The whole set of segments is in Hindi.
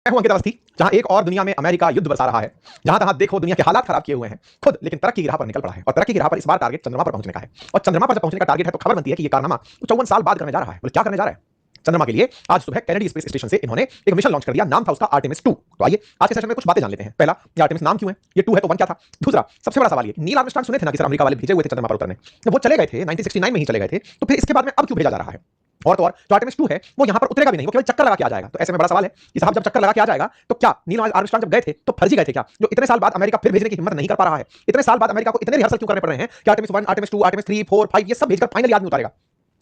मैं हूं अंकित अवस्थी, जहां एक और दुनिया में अमेरिका युद्ध बरसा रहा है। जहां तहां देखो दुनिया के हालात खराब किए हुए हैं खुद, लेकिन तरक्की की राह पर निकल पड़ा है। और तरक्की की राह पर इस बार टारगेट चंद्रमा पर पहुंचने का है। और चंद्रमा पर जब पहुंचने का टारगेट है तो खबर बनती है कि यह कारनामा 54 साल बाद करने जा रहा है। बोले क्या करने जा रहा है? चंद्रमा के लिए आज सुबह कैनेडी स्पेस स्टेशन से इन्होंने एक मिशन लॉन्च कर दिया। नाम था उसका आर्टेमिस 2। तो आइए आज के सेशन में कुछ बातें जान लेते हैं। पहला, ये आर्टेमिस नाम क्यों है? ये 2 है तो 1 क्या था? दूसरा, सबसे बड़ा सवाल ये, नील आर्मस्ट्रांग सुने थे ना कि सर अमेरिका वाले भेजे हुए थे चंद्रमा पर उतरने, जब वो चले गए थे 1969 में ही चले गए थे, तो फिर इसके बाद में अब क्यों भेजा जा रहा है? और तो और जो आर्टेमिस 2 है वो यहां पर उतरेगा भी नहीं, वो केवल चक्कर लगा के आ जाएगा। तो ऐसे में बड़ा सवाल है कि साहब जब चक्कर लगा के आ जाएगा तो क्या नील आर्मस्ट्रांग जब गए थे तो फर्जी गए थे क्या, जो इतने साल बाद अमेरिका फिर भेजने की हिम्मत नहीं कर पा रहा है? इतने साल बाद अमेरिका को इतने रिहर्सल क्यों करने पड़ रहे हैं कि आर्टेमिस 1, आर्टेमिस 2, आर्टेमिस 3, 4, 5 ये सब भेजकर फाइनली आदमी उतारेगा?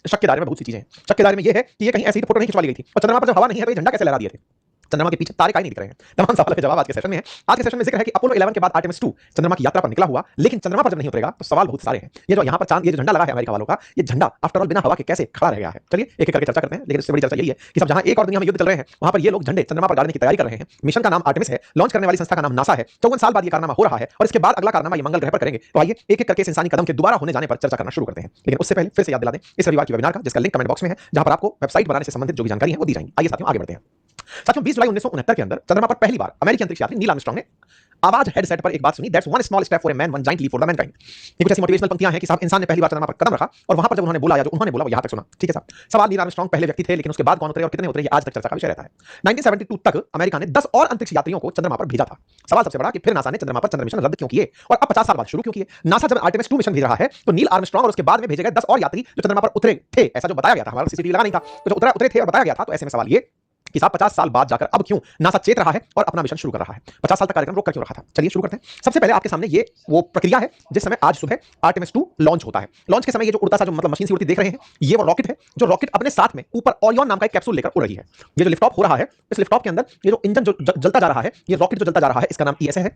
शक के दायरे में बहुत सी चीजें हैं। शक के दायरे में ये है कि ये कहीं ऐसी फोटो नहीं खिंचवा ली गई थी, और चंद्रमा पर जब हवा नहीं है तो ये झंडा कैसे लहरा दिए थे? चंद्रमा के पीछे तारे काहे नहीं दिख रहे हैं? तमाम सवालों के जवाब आज के सेशन में है। आज के सेशन में जिक्र है कि अपोलो 11 के बाद आर्टेमिस 2 चंद्रमा की यात्रा पर निकला हुआ, लेकिन चंद्रमा पर जब नहीं उतरेगा तो सवाल बहुत सारे हैं। ये जो यहां पर चांद, ये जो झंडा लगा है अमेरिका वालों का, ये झंडा आफ्टर ऑल बिना हवा के कैसे खड़ा रह गया है? चलिए एक एक करके चर्चा करते हैं। लेकिन इससे बड़ी चर्चा यही है कि सब जहां एक और दुनिया में युद्ध चल रहे हैं, वहां पर ये लोग झंडे चंद्रमा पर गाड़ने की तैयारी कर रहे हैं। मिशन का नाम आर्टेमिस है, लॉन्च करने वाली संस्था का नाम नासा है। 54 साल बाद ये कारनामा हो रहा है और इसके बाद अगला कारनामा ये मंगल ग्रह पर करेंगे। तो आइए एक एक करके इस इंसानी कदम के दोबारा होने जाने पर चर्चा करना शुरू करते हैं। लेकिन उससे पहले फिर से याद दिला दें इस रविवार की वेबिनार का, जिसका लिंक कमेंट बॉक्स में है, जहां पर आपको वेबसाइट बनाने से संबंधित जो भी जानकारी है वो दी जाएगी। आइए साथियों आगे बढ़ते हैं। साथियों 20 जुलाई 1969 के अंदर चंद्रमा पर पहली बार अमेरिकी अंतरिक्ष यात्री नील आर्मस्ट्रांग ने आवाज हेडसेट पर एक बात सुनी, that's one small step for a man, one giant leap for the mankind. ये कुछ ऐसी मोटिवेशनल पंक्तियां हैं कि साहब इंसान ने पहली बार चंद्रमा पर कदम रखा और वहां पर जब उन्होंने बोला या जो उन्होंने बोला वो यहां तक सुना। ठीक है साहब, सवाल नील आर्मस्ट्रांग पहले व्यक्ति थे, लेकिन उसके बाद कौन उतरे और कितने उतरे ये आज तक चर्चा का विषय रहता है। 1972 तक अमेरिका ने 10 और अंतरिक्ष यात्रियों को चंद्रमा पर भेजा था। सवाल सबसे बड़ा कि फिर नासा ने चंद्रमा पर चंद्र मिशन रद्द क्यों किए और अब 50 साल बाद शुरू क्यों किए? नासा जब आर्टेमिस 2 मिशन भेज रहा है तो नील आर्मस्ट्रांग और उसके बाद में भेजे गए 10 और यात्री जो चंद्रमा पर उतरे थे, ऐसा जो बताया गया था, हमारा सीसीटीवी लगा नहीं था, तो जो उतरे थे और बताया गया था, तो ऐसे में सवाल ये कि साहब 50 साल बाद जाकर अब क्यों नासा चेत रहा है और अपना मिशन शुरू कर रहा है? 50 साल तक कार्यक्रम रोक कर क्यों रखा था? चलिए शुरू करते हैं। सबसे पहले आपके सामने ये वो प्रक्रिया है जिस समय आज सुबह आर्टेमिस 2 लॉन्च होता है। लॉन्च के समय ये जो उड़ता सा जो मतलब मशीन से उड़ती देख रहे हैं, ये वो रॉकेट है जो रॉकेट अपने साथ में ऊपर ओरियन नाम का एक कैप्सूल लेकर उड़ रही है। ये जो लिफ्ट ऑफ हो रहा है, इस लिफ्ट ऑफ के अंदर ये जो इंजन जो जलता जा रहा है, ये रॉकेट जो जलता जा रहा है, इसका नाम ईएसए है।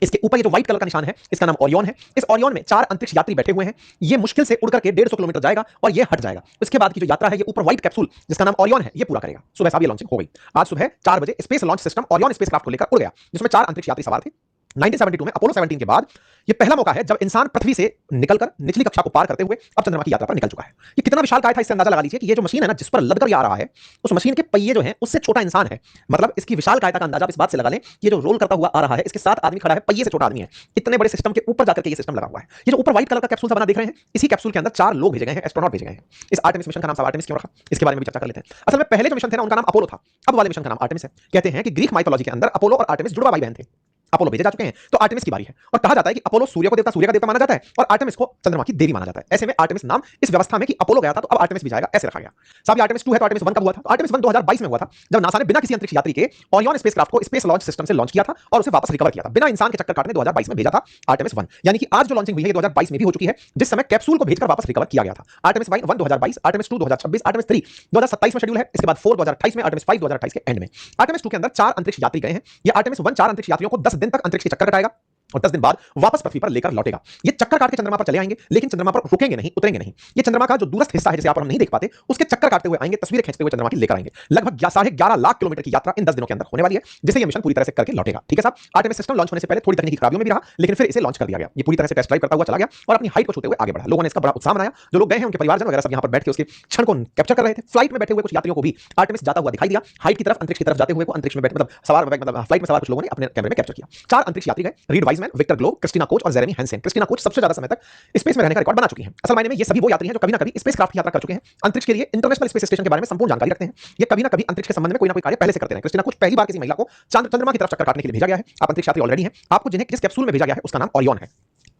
इसके ऊपर ये जो व्हाइट कलर का निशान है, इसका नाम ओरियन है। इस ओरियन में 4 अंतरिक्ष यात्री बैठे हुए हैं। ये मुश्किल से उड़ करके 150 किलोमीटर जाएगा और ये हट जाएगा। इसके बाद की जो यात्रा है, ये ऊपर व्हाइट कैप्सूल जिसका नाम ओरियन है, ये पूरा करेगा। सुबह साहब ये लॉन्चिंग हो गई। आज सुबह 4 बजे space launch system Orion spacecraft को लेकर उड़ गया, जिसमें 4 अंतरिक्ष यात्री सवार थे। 1972 में अपोलो 17 के बाद ये पहला मौका है जब इंसान पृथ्वी से निकलकर निचली कक्षा को पार करते हुए अब चंद्रमा की यात्रा पर निकल चुका है। ये कितना विशाल काय था, इससे अंदाजा लगा लीजिए कि ये जो मशीन है ना, जिस पर लदकर आ रहा है, उस मशीन के पहिए जो हैं उससे छोटा इंसान है। मतलब इसकी विशाल कायता का अंदाजा इस बात से लगा लें, ये जो रोल करता हुआ आ रहा है, इसके साथ आदमी खड़ा है, पहिए से छोटा आदमी है। इतने बड़े सिस्टम के ऊपर जाकर के ये सिस्टम लगा हुआ है। ये जो ऊपर व्हाइट कलर का कैप्सूल बना देख रहे हैं, इसी कैप्सूल के अंदर 4 लोग भेजे गए हैं, एस्ट्रोनॉट भेजे गए हैं। इस आर्टेमिस मिशन का नाम आर्टेमिस क्यों रखा, इसके बारे में भी चर्चा कर लेते हैं। असल में पहले जो मिशन थे ना, उनका नाम अपोलो था। अब वाले मिशन का नाम आर्टेमिस है। कहते हैं कि ग्रीक माइथोलॉजी के अंदर अपोलो और आर्टेमिस जुड़वा भाई बहन थे। अपोलो भेजे जा चुके हैं तो आर्टेमिस की बारी है, और कहा जाता है कि अपोलो सूर्य का देवता माना जाता है और आर्टेमिस को चंद्रमा की देवी माना जाता है। ऐसे में आर्टेमिस नाम इस व्यवस्था में कि अपोलो गया था तो अब आर्टेमिस भी जाएगा, ऐसे रखा गया। साहब ये आर्टेमिस 2 है तो आर्टेमिस 1 कब हुआ था? आर्टेमिस 1 2022 में हुआ था, जब नासा ने बिना किसी अंतरिक्ष यात्री के ओरियन स्पेसक्राफ्ट को स्पेस लॉन्च सिस्टम से लॉन्च किया था और उसे वापस रिकवर किया था। बिना इंसान के चक्कर काटने 2022 में भेजा था आर्टेमिस 1। यानी कि आज जो लॉन्चिंग हुई है 2022 में भी हो चुकी है, जिस समय कैप्सूल को भेजकर वापस रिकवर किया गया था। आर्टेमिस 1 2022, आर्टेमिस 2 2026, आर्टेमिस 3 2027 में शेड्यूल है। इसके बाद 4 2028 में, आर्टेमिस 5 2028 के एंड में। आर्टेमिस 2 के अंदर 4 अंतरिक्ष यात्री गए हैं। ये आर्टेमिस 1 4 अंतरिक्ष यात्रियों को 10 दिन तक अंतरिक्ष के चक्कर कटाएगा और 10 दिन बाद वापस पृथ्वी पर लेकर लौटेगा। ये चक्कर काट के चंद्रमा पर चले आएंगे, लेकिन चंद्रमा पर रुकेंगे नहीं, उतरेंगे नहीं। ये चंद्रमा का जो दूरस्थ हिस्सा है जिसे आप हम नहीं देख पाते, उसके चक्कर काटते हुए आएंगे, तस्वीरें खींचते हुए चंद्रमा की लेकर आएंगे। लगभग 11.5 लाख किलोमीटर की यात्रा इन 10 दिनों के अंदर होने वाली है, जिसे ये मिशन पूरी तरह से करके लौटेगा। ठीक है साहब, आर्टेमिस सिस्टम लॉन्च होने से पहले थोड़ी तकनीकी खराबियों में भी रहा, लेकिन फिर इसे लॉन्च कर दिया गया। ये पूरी तरह से टेस्ट ड्राइव करता हुआ चला गया और अपनी हाइट को छूते हुए आगे बढ़ा। लोगों ने इसका बड़ा उत्साह मनाया। जो लोग गए हैं उनके परिवारजन वगैरह सब यहां पर बैठ के उसके क्षण को कैप्चर कर रहे थे। फ्लाइट में बैठे हुए कुछ यात्रियों को भी आर्टेमिस जाता हुआ दिखाई दिया। हाइट की तरफ, अंतरिक्ष की तरफ जाते हुए को अंतरिक्ष में बैठे मतलब सवार मतलब फ्लाइट में सवार कुछ लोगों ने अपने कैमरे में कैप्चर किया। 4 अंतरिक्ष यात्री गए, Reid Wiseman, Victor Glover, Christina Koch और जेरेमी हैंसेन। क्रिस्टीना कोच सबसे ज्यादा समय तक स्पेस में रहने का रिकॉर्ड बना चुकी हैं। असल मायने में ये सभी वो यात्री हैं जो कभी ना कभी स्पेसक्राफ्ट की यात्रा कर चुके हैं, अंतरिक्ष के लिए इंटरनेशनल स्पेस स्टेशन के बारे में संपूर्ण जानकारी रखते हैं। ये कभी ना कभी अंतरिक्ष के संबंध में कोई ना कोई कार्य पहले से करते हैं। क्रिस्टीना कोच पहली बार किसी महिला को चंद्रमा की तरफ चक्कर काटने के लिए भेजा गया है। आप अंतरिक्ष यात्री ऑलरेडी हैं। आपको जिन्हें जिस कैप्सूल में भेजा गया है उसका नाम ओरियन है।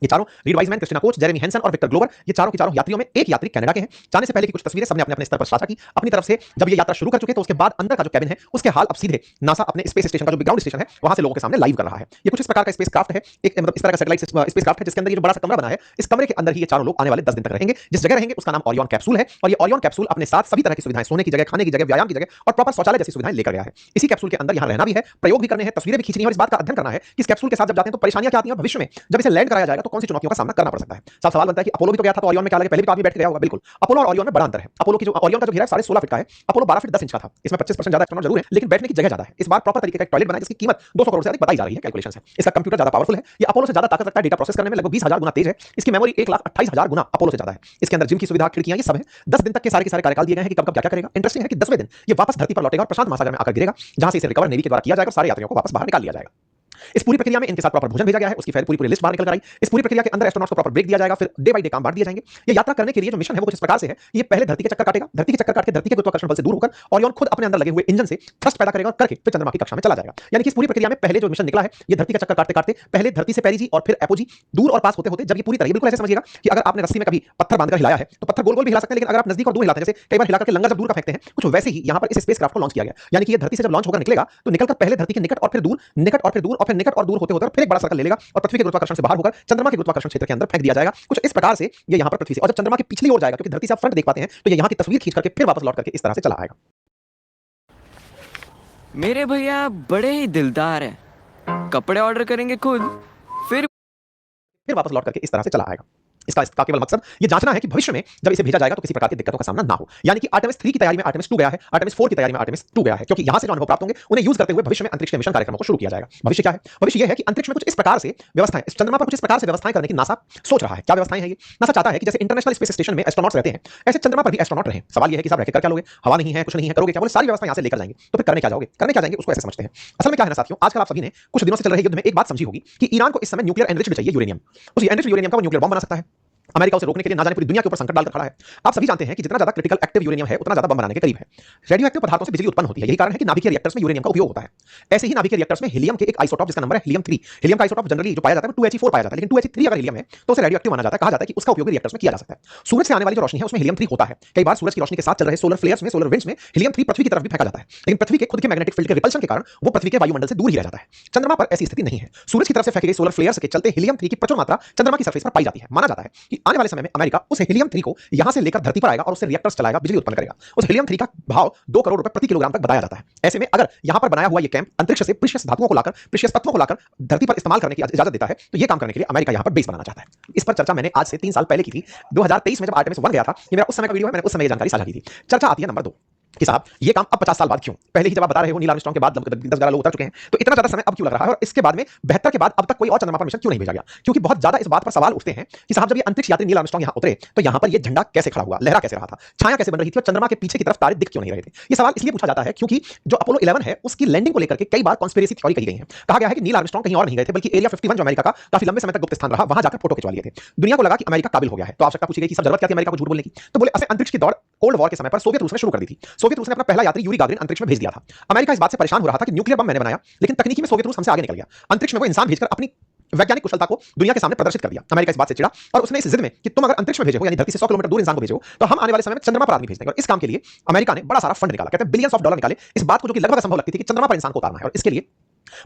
ये चारों Reid Wiseman, Christina Koch, Jeremy Hansen और विक्टर ग्लोवर, ये चारों के चारों यात्रियों में एक यात्री कनाडा के हैं। जाने से पहले की कुछ तस्वीरें सबने अपने अपने स्तर पर साझा की अपनी तरफ से। जब ये यात्रा शुरू कर चुके तो उसके बाद अंदर का जो कैबिन है उसके हाल अब सीधे नासा अपने स्पेस स्टेशन का जो ग्राउंड स्टेशन है वहां से लोगों के सामने लाइव कर रहा है। ये कुछ इस प्रकार का स्पेसक्राफ्ट है, एक मतलब इस तरह का सैटेलाइट स्पेसक्राफ्ट है जिसके अंदर ये जो बड़ा सा कमरा बना है, इस कमरे के अंदर ही ये चारों लोग आने वाले 10 दिन तक रहेंगे। जिस जगह रहेंगे उसका नाम ओरियन कैप्सूल है और ये ओरियन कैप्सूल अपने साथ सभी तरह की सुविधाएं, सोने की जगह, खाने की जगह, व्यायाम की जगह और प्रॉपर शौचालय जैसी सुविधाएं लेकर गया है। इसी कैप्सूल के अंदर यहां रहना भी है, प्रयोग भी करने हैं, तस्वीरें भी खींचनी है और इस बात का अध्ययन करना है कि इस कैप्सूल के साथ जब जाते हैं तो परेशानियां क्या आती हैं भविष्य में जब इसे लैंड कराया जाएगा को कौन सी चुनौतियों का सामना करना पड़ सकता है। साफ सवाल बनता है कि अपोलो भी तो गया था, तो ओरियन में क्या लगे, पहले भी तो आदमी बैठ के गया होगा। बिल्कुल, अपोलो और ओरियन में बड़ा अंतर है। अपोलो की जो ओरियन का जो घेरा है 16.5 फीट का है, अपोलो 12 फीट 10 इंच का था। इसमें 25% ज्यादा एस्ट्रोनॉट जरूर है, लेकिन बैठने की जगह ज्यादा है। इस बार प्रॉपर तरीके का एक टॉयलेट बना है जिसकी कीमत 200 करोड़ से अधिक बताई जा रही है, कैलकुलेशन है। इसका कंप्यूटर ज्यादा पावरफुल है, ये अपोलो से ज्यादा ताकत रखता है, डेटा प्रोसेस करने में लगभग 20,000 गुना तेज है। इसकी मेमोरी 1,28,000 गुना अपोलो से ज्यादा है। इसके अंदर जिम की सुविधा, खिड़कियां, ये सब है। 10 दिन तक के सारे कार्यकाल दिए गए हैं कि कब कब क्या क्या करेगा। इंटरेस्टिंग है कि 10वें दिन ये वापस धरती पर लौटेगा और प्रशांत महासागर में आकर गिरेगा, जहां से इसे रिकवर नेवी के द्वारा किया जाएगा और सारे यात्रियों को वापस बाहर निकाल लिया जाएगा। इस पूरी प्रक्रिया में इनके साथ प्रॉपर भोजन भेजा गया है, उसकी पूरी लिस्ट बाहर निकल कर आई। इस पूरी प्रक्रिया के अंदर एस्ट्रोनॉट्स को प्रॉपर ब्रेक दिया जाएगा, फिर डे बाय डे काम बांट दिए जाएंगे। ये यात्रा करने के लिए जो मिशन है वो कुछ इस प्रकार से है, ये पहले धरती के चक्कर काटेगा, धरती के चक्कर काट के धरती के गुरुत्वाकर्षण बल से दूर होकर ओरियन खुद अपने अंदर लगे हुए इंजन से थ्रस्ट पैदा करेगा और करके फिर चंद्रमा की कक्षा में चला जाएगा। यानी कि इस पूरी प्रक्रिया में पहले जो मिशन निकला है, ये धरती का चक्कर काटते काटते पहले धरती से पेरिजी और फिर एपोजी दूर और पास होते होते, जब ये पूरी तरह, बिल्कुल ऐसे समझिएगा कि अगर आपने रस्सी में कभी पत्थर बांधकर हिलाया है तो पत्थर गोल गोल भी हिला सकते हैं, लेकिन अगर आप नजदीक और दूर हिलाते हैं, जैसे कई बार हिला करके लंगर जब दूर का फेंकते हैं, कुछ वैसे ही यहां पर इस स्पेसक्राफ्ट को लॉन्च किया गया। यानी कि ये धरती से जब लॉन्च होकर निकलेगा तो निकलकर पहले धरती के निकट और फिर दूर, निकट और फिर दूर और फिर निकट और दूर होते होते फिर एक बड़ा सर्कल ले लेगा और पृथ्वी के गुरुत्वाकर्षण से बाहर होकर चंद्रमा के गुरुत्वाकर्षण क्षेत्र के अंदर फेंक दिया जाएगा। कुछ इस प्रकार से ये यहां पर पृथ्वी से, और जब चंद्रमा के पिछली ओर जाएगा, क्योंकि धरती से आप फ्रंट देख पाते हैं, तो ये यहां की तस्वीर खींच करके फिर वापस लौट करके इस तरह से चला आएगा। मेरे भैया बड़े ही दिलदार हैं, कपड़े ऑर्डर करेंगे खुद, फिर वापस लौट करके इस तरह से चला आएगा। इसका केवल मकसद ये जांचना है कि भविष्य में जब इसे भेजा जाएगा तो किसी प्रकार की दिक्कतों का सामना ना हो। यानी कि आर्टेमिस 3 की तैयारी में आर्टेमिस 2 गया है, आर्टेमिस 4 की तैयारी में आर्टेमिस 2 गया है, क्योंकि यहां से जो अनुभव प्राप्त होंगे उन्हें यूज करते हुए भविष्य में अंतरिक्ष के मिशन कार्यक्रमों को शुरू किया जाएगा। भविष्य क्या है? भविष्य यह है कि अंतरिक्ष में कुछ इस प्रकार से व्यवस्थाएं, इस चंद्रमा पर कुछ इस प्रकार से व्यवस्थाएं करने की नासा सोच रहा है। क्या व्यवस्थाएं हैं ये? नासा चाहता है कि जैसे इंटरनेशनल स्पेस स्टेशन में एस्ट्रोनॉट्स रहते हैं, ऐसे चंद्रमा पर भी एस्ट्रोनॉट रहे। सवाल यह है कि साहब रह के कर क्या लोगे? हवा नहीं है, कुछ नहीं है, करोगे क्या? बोले सारी व्यवस्था यहां से लेकर जाएंगे। तो फिर करने क्या जाओगे? करने क्या जाएंगे उसको ऐसे समझते हैं। असल में क्या है ना साथियों, आजकल आप सभी ने कुछ दिनों से चल रहे युद्ध में एक बात समझी होगी कि ईरान को इस समय न्यूक्लियर एनरिच्ड चाहिए यूरेनियम। उस एनरिच्ड यूरेनियम का वो न्यूक्लियर बम बना सकता है। अमेरिका उसे रोकने के लिए ना जाने पूरी दुनिया के ऊपर संकट डालकर खड़ा है। आप सभी जानते हैं कि जितना ज्यादा क्रिटिकल एक्टिव यूरेनियम है उतना ज्यादा बम बनाने के करीब है। रेडियो एक्टिव पदार्थों से बिजली उत्पन्न होती है, यही कारण है कि नाभिकीय रिएक्टर्स में यूरेनियम का उपयोग होता है। ऐसे ही नाभिकीय रिएक्टर्स में हीलियम के एक आइसोटॉप जिसका नंबर है हीलियम 3, हीलियम का आइसोटॉप जनरली जो पाया जाता है वो 2He4 पाया जाता है, लेकिन 2He3 अगर हीलियम है तो उसे रेडियो एक्टिव माना जाता है। कहा जाता है कि उसका उपयोग रिएक्टर्स में किया जा सकता है। सूरज से आने वाली जो रोशनी है उसमें हीलियम 3 होता है। कई बार सूरज की रोशनी के साथ चल रहे सोलर फ्लेयर्स में, सोलर विंड्स में हीलियम 3 पृथ्वी की तरफ भी फेंका जाता है, लेकिन पृथ्वी के खुद के मैग्नेटिक फील्ड के रिपल्शन के कारण वो पृथ्वी के वायुमंडल से दूर ही रह जाता है। चंद्रमा पर ऐसी स्थिति नहीं है। सूरज की तरफ से फेंके गए सोलर फ्लेयर्स के चलते हीलियम 3 की प्रचुर मात्रा चंद्रमा की सरफेस पर पाई जाती है। माना जाता है कि आने वाले समय में अमेरिका उस हीलियम 3 को यहां से लेकर धरती पर आएगा और उससे रिएक्टर्स चलाएगा, बिजली उत्पन्न करेगा। उस हीलियम 3 का भाव 2 करोड़ रुपए प्रति किलोग्राम तक बताया जाता है। ऐसे में अगर यहां पर बनाया हुआ ये कैंप अंतरिक्ष से प्रीशियस धातुओं को लाकर, प्रीशियस तत्वों को लाकर धरती पर इस्तेमाल करने की इजाजत देता है, तो ये काम करने के लिए अमेरिका यहां पर बेस बनाना चाहता है। इस पर चर्चा मैंने आज से 3 साल पहले की थी। 2023 में जब आर्टेमिस 1 गया था, ये मेरा उस समय का वीडियो है, मैंने उस समय ये जानकारी साझा की थी। चर्चा आती है नंबर 2 कि साहब ये काम अब 50 साल बाद क्यों? पहले ही जब आप बता रहे हो नील आर्मस्ट्रांग के बाद 10-11 लोग उतर चुके हैं, तो इतना ज्यादा समय अब क्यों लग रहा है? और इसके बाद में 72 के बाद अब तक कोई और चंद्रमा पर मिशन क्यों नहीं भेजा गया? क्योंकि बहुत ज्यादा इस बात पर सवाल उठते हैं कि साहब जब ये अंतरिक्ष यात्री नील आर्मस्ट्रांग यहां उतरे तो यहां पर ये झंडा कैसे खड़ा हुआ, लहरा कैसे रहा था, छाया कैसे बन रही थी और चंद्रमा के पीछे की तरफ तारे दिख क्यों नहीं रहे थे? ये सवाल इसलिए पूछा जाता है क्योंकि जो अपोलो 11 है उसकी लैंडिंग को लेकर के कई बार कॉन्स्पिरेसी थ्योरी कही गई है। कहा गया है कि नील आर्मस्ट्रांग कहीं और नहीं गए थे, बल्कि एरिया 51 जो अमेरिका का काफी लंबे समय तक गुप्त स्थान रहा, वहां जाकर फोटो खिंचवा लिए थे। दुनिया को लगा कि अमेरिका काबिल हो गया है, तो आवश्यकता पूछी गई कि सब जरूरत क्या थी अमेरिका को झूठ बोलने की? तो बोले असल अंतरिक्ष की दौड़ कोल्ड वॉर के समय पर सोवियत रूस ने शुरू कर दी थी। सोवियत रूस ने अपना पहला यात्री यूरी गागरिन अंतरिक्ष में भेज दिया था। अमेरिका इस बात से परेशान हो रहा था कि न्यूक्लियर बम मैंने बनाया, लेकिन तकनीकी में सोवियत रूस हमसे आगे निकल गया। अंतरिक्ष में वो इंसान भेजकर अपनी वैज्ञानिक कुशलता को दुनिया के सामने प्रदर्शित कर दिया। अमेरिका इस बात से चिढ़ा और उसने इस जिद में कि तुम अगर अंतरिक्ष में भेजो, यानी धरती से 100 किलोमीटर दूर इंसान को भेजो, तो हम आने वाले समय में चंद्रमा पर आदमी भेज देंगे। और इस काम के लिए अमेरिका ने बड़ा सारा फंड निकाला, कहते हैं बिलियंस ऑफ डॉलर निकाले इस बात को, जो कि लगभग असंभव लगती थी कि चंद्रमा पर इंसान को उतारना है। और इसके लिए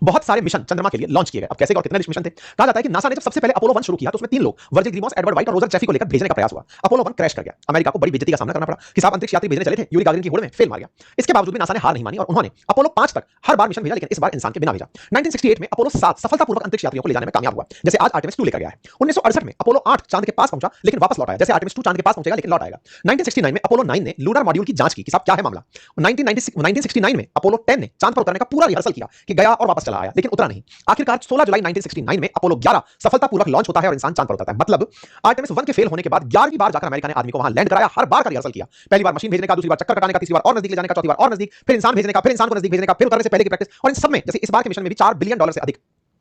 बहुत सारे मिशन चंद्रमा के लिए लॉन्च किए गए। अब कैसे और कितने मिशन थे? कहा जाता है कि नासा ने जब सबसे पहले अपोलो 1 शुरू किया तो उसमें 3 लोग, वर्जिल ग्रीमोस, एडवर्ड वाइट और रोजर चैफी को लेकर भेजने का प्रयास हुआ। अपोलो 1 क्रैश कर गया। अमेरिका को बड़ी बेइज्जती का सामना करना पड़ा कि साहब अंतरिक्ष यात्री भेजने चले थे, यूरी गागरिन की होड़ में फेल मार गया। इसके बावजूद भी नासा ने हार नहीं मानी और उन्होंने अपोलो 5 तक हर बार मिशन भेजा, लेकिन इस बार इंसान के बिना भेजा। 1968 में अपोलो 7 सफलतापूर्वक अंतरिक्ष यात्रियों को ले जाने में कामयाब हुआ, जैसे आज आर्टेमिस 2 लेकर गया है। 1968 में अपोलो 8 चांद के पास पहुंचा लेकिन वापस लौट आया, जैसे आर्टेमिस 2 चांद के पास पहुंचेगा लेकिन लौट आएगा। 1969 में अपोलो 9 ने लूनर मॉड्यूल की जांच की कि साहब क्या है मामला। 1969 में अपोलो 10 ने चांद पर उतरने का पूरा रिहर्सल किया कि गया और वापस चला आया, लेकिन उतरा नहीं। आखिरकार 16 जुलाई 1969 में अपोलो 11 सफलतापूर्वक लॉन्च होता है और इंसान चांद पर उतरता है। मतलब आर्टेमिस 1 के फेल होने के बाद 11वीं बार जाकर अमेरिका ने आदमी को वहां लैंड कराया, हर बार का रिहर्सल किया। पहली बार मशीन भेजने का, दूसरी बार चक्कर कटाने का, तीसरी बार और नजदीक ले जाने का, चौथी बार और नजदीक, फिर इंसान भेजने का, फिर इंसान को नजदीक भेजने का, फिर उतरने से पहले की प्रैक्टिस। और इन सब में जैसे इस बार के मिशन में भी $4 बिलियन से अधिक,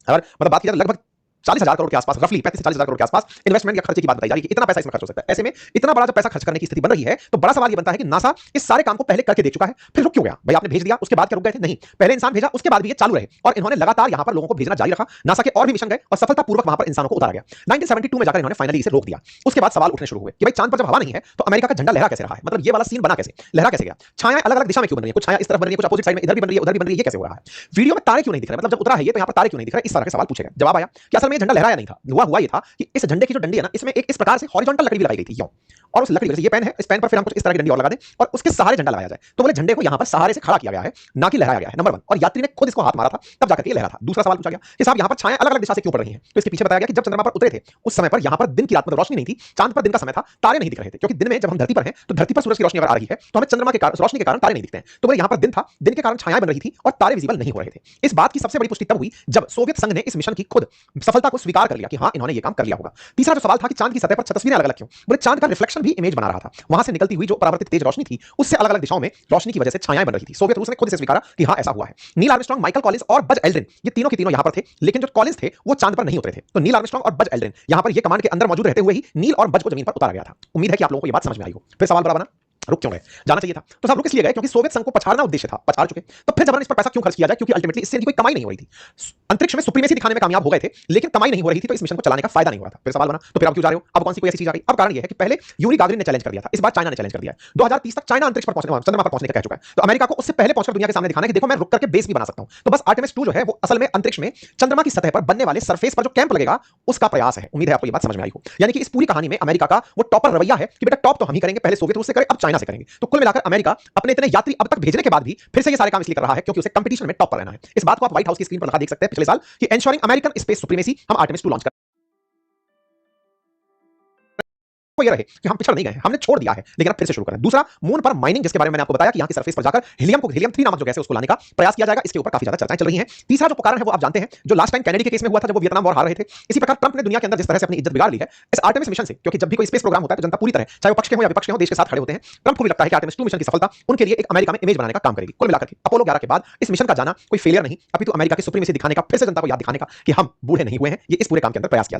अगर मतलब बात की जाए लगभग 40,000 करोड़ के आसपास, रफली 35 से 40,000 करोड़ के आसपास इन्वेस्टमेंट या खर्चे की बात बताई जा रही है कि इतना पैसा इसमें खर्च हो सकता है। ऐसे में इतना बड़ा जब पैसा खर्च करने की स्थिति बन रही है तो बड़ा सवाल ये बनता है कि नासा इस सारे काम को पहले करके देख चुका है, फिर रुक क्यों गया? भाई आपने भेज दिया, उसके बाद क्या रुक गए थे? नहीं, पहले इंसान भेजा, उसके बाद भी ये चालू रहे और इन्होंने लगातार यहां पर लोगों को भेजना जारी रखा। नासा के और भी मिशन गए और सफलतापूर्वक वहां पर इंसानों को उतारा गया। 1972 में जाकर इन्होंने फाइनली इसे रोक दिया। उसके बाद सवाल उठने शुरू हुए कि भाई चांद पर जब हवा नहीं है तो अमेरिका का झंडा लहरा कैसे रहा है? मतलब ये वाला सीन बना कैसे, लहरा कैसे गया? छायाएं अलग-अलग दिशा में क्यों बन रही है? कुछ छाया इस तरफ बन रही है, कुछ अपोजिट साइड में इधर भी बन रही है, उधर भी बन रही है, ये कैसे हो रहा है? वीडियो में तारे क्यों नहीं दिख रहे? मतलब जब उतरा है ये तो यहां पर तारे क्यों नहीं दिख रहे? इस तरह के सवाल पूछे गए। जवाब आया कि असल में झंडा लहराया नहीं था। हुआ ये था कि इस झंडे की जो डंडी है ना, इसमें एक इस प्रकार से हॉरिजॉन्टल लकड़ी भी लगाई गई थी यूं, और उस लकड़ी जैसे ये पेन है, इस पेन पर फिर हम कुछ इस तरह की डंडी और लगा दें और उसके सहारे झंडा लगाया जाए। तो बोले झंडे को यहां पर सहारे से खड़ा किया गया है, ना कि लहराया गया है, नंबर 1। और यात्री ने खुद इसको हाथ मारा था तब जाकर के ये लहरा था। दूसरा सवाल पूछा गया कि साहब यहां पर छायां अलग-अलग दिशा से क्यों पड़ रही हैं? तो इसके पीछे बताया गया कि जब चंद्रमा पर उतरे थे उस समय पर यहां पर दिन की रात में रोशनी नहीं थी, चांद पर दिन का समय था, तारे नहीं दिख रहे थे, क्योंकि दिन में जब हम धरती पर हैं तो धरती पर सूरज की रोशनी अगर आ रही है तो हमें चंद्रमा के कारण रोशनी के कारण तारे नहीं दिखते हैं। तो बोले यहां पर दिन था, दिन के कारण छायाएं बन रही थी और तारे विजिबल नहीं हो रहे थे। इस बात की सबसे बड़ी पुष्टि तब हुई जब सोवियत संघ ने इस मिशन की खुद सफलता को स्वीकार कर लिया कि हां इन्होंने ये काम कर लिया होगा। तीसरा जो सवाल था कि चांद की सतह पर तस्वीरें अलग-अलग क्यों? बोले चांद का रिफ्लेक्शन भी इमेज बना रहा था, वहां से निकलती हुई जो परावर्तित तेज रोशनी थी उससे अलग-अलग दिशाओं में रोशनी की वजह से छायाएं बन रही थी। सोवियत रूस ने खुद इसे स्वीकारा कि हां ऐसा हुआ है। नील आर्मस्ट्रांग, माइकल कॉलिंस और बज एल्ड्रिन ये तीनों के तीनों यहां पर थे, लेकिन जो कॉलिंस थे वो चांद पर नहीं उतरे थे। तो नील आर्मस्ट्रांग और बज एल्ड्रिन यहां पर ये कमांड के अंदर मौजूद रहते हुए ही नील और बज को जमीन पर उतारा गया था। उम्मीद है कि आप लोगों को ये बात समझ में आई हो। फिर सवाल बड़ा बना, रुक क्यों गए? जाना चाहिए था। तो साहब रुक इसलिए गए क्योंकि सोवियत संघ को पछाड़ना उद्देश्य था, पछाड़ चुके। तो फिर जबरन इस पर पैसा क्यों खर्च किया जाए? क्योंकि अल्टीमेटली इससे इनकी कोई कमाई नहीं हो रही थी। अंतरिक्ष में सुप्रीमेसी दिखाने में कामयाब हो गए थे, लेकिन कमाई नहीं हो रही थी, तो इस मिशन को चलाने का फायदा नहीं हो रहा था। फिर सवाल बना, तो फिर अब क्यों जा रहे हो? अब कौन सी कोई ऐसी चीज आ गई? अब कारण यह है कि पहले यूरी गागरिन ने चैलेंज कर दिया था, इस बार चाइना ने चैलेंज कर दिया है। 2030 तक चाइना अंतरिक्ष पर पहुंचने, चंद्रमा पर पहुंचने का कह चुका है। तो अमेरिका को उससे पहले पहुंचकर दुनिया के सामने दिखाना है कि देखो मैं रुक करके बेस भी बना सकता हूं। तो बस आर्टेमिस 2 जो है वो असल में अंतरिक्ष में चंद्रमा की सतह पर बनने वाले सरफेस पर जो कैंप लगेगा उसका प्रयास है। उम्मीद है आपको ये बात समझ में आई हो। यानी कि इस पूरी कहानी में अमेरिका का वो टॉपर रवैया है कि बेटा टॉप तो हम ही करेंगे, पहले सोवियत रूस से करे, अब चाइना से करेंगे। तो कुल मिलाकर अमेरिका अपने इतने यात्री अब तक भेजने के बाद भी फिर से ये सारे काम इसलिए कर रहा है क्योंकि उसे कंपटीशन में टॉप पर रहना है। इस बात को आप व्हाइट हाउस की स्क्रीन पर लिखा देख सकते हैं पिछले साल कि एंश्योरिंग अमेरिकन स्पेस सुप्रीमेसी, हम आर्टेमिस 2 लॉन्च कर वो ये रहे कि हम पिछड़ नहीं गए, हमने छोड़ दिया है, लेकिन अब फिर से शुरू करें। दूसरा, मून पर माइनिंग, जिसके बारे में मैंने आपको बताया कि यहां की सरफेस पर जाकर हीलियम 3 नामक जो गैस है उसको लाने का प्रयास किया जाएगा। इसके ऊपर काफी ज्यादा चर्चाएं चल रही हैं। तीसरा जो कारण है वो आप जानते हैं, जो लास्ट टाइम कैनेडी के केस में हुआ था जब वो वियतनाम वॉर हार रहे थे। इसी प्रकार ट्रंप ने दुनिया के अंदर जिस तरह से अपनी इज्जत बिगाड़ ली है इस आर्टेमिस मिशन से, क्योंकि जब भी कोई स्पेस प्रोग्राम होता है तो जनता पूरी तरह, चाहे वो पक्ष के हो या विपक्ष के हो, देश के साथ खड़े होते हैं। ट्रंप को भी लगता है कि आर्टेमिस 2 मिशन की सफलता उनके लिए एक अमेरिका में इमेज बनाने का काम करेगी। कुल मिलाकर के अपोलो 11 के बाद इस मिशन का जाना कोई फेलियर नहीं, अपितु अमेरिका की सुप्रीमेसी दिखाने का, फिर से जनता को याद दिखाने का कि हम बूढ़े नहीं हुए हैं। ये इस पूरे काम के अंदर प्रयास किया